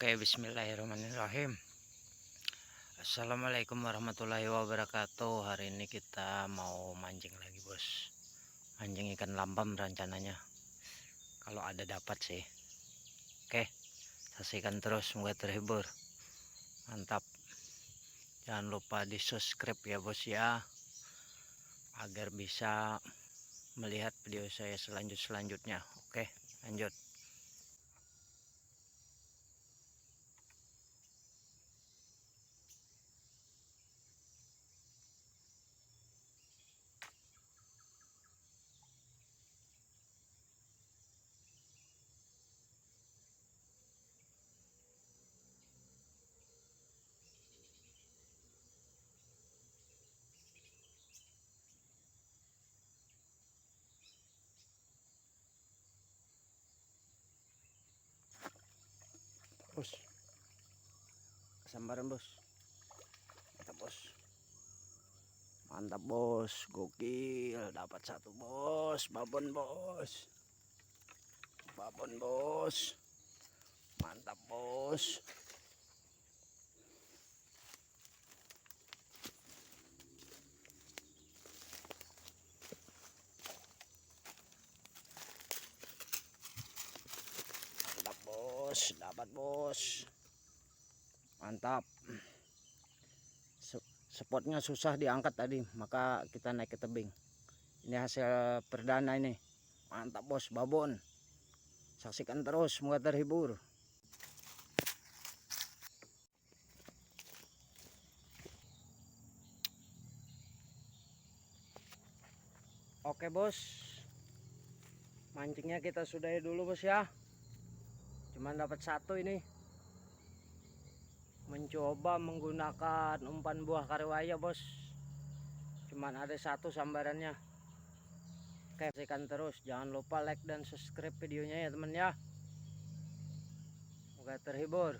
Oke, bismillahirrahmanirrahim. Assalamualaikum warahmatullahi wabarakatuh. Hari ini kita mau mancing lagi, bos. Mancing ikan lambam rencananya. Kalau ada dapat sih. Oke, saksikan terus, semoga terhibur. Mantap. Jangan lupa di subscribe ya, bos ya, agar bisa melihat video saya selanjutnya. Oke, lanjut. Bos, sambaran bos. Mantap bos. Mantap bos, gokil, dapat satu bos, babon bos. Babon bos. Mantap bos. Mantap bos, dapat bos. Mantap. Spotnya susah diangkat tadi, maka kita naik ke tebing. Ini hasil perdana ini. Mantap bos, babon. Saksikan terus, semoga terhibur. Oke bos, mancingnya kita sudahi dulu bos ya. Cuman dapat satu ini. Mencoba menggunakan umpan buah kariwaya bos. Cuman ada satu sambarannya. Oke, saksikan terus, jangan lupa like dan subscribe videonya ya teman ya. Semoga terhibur.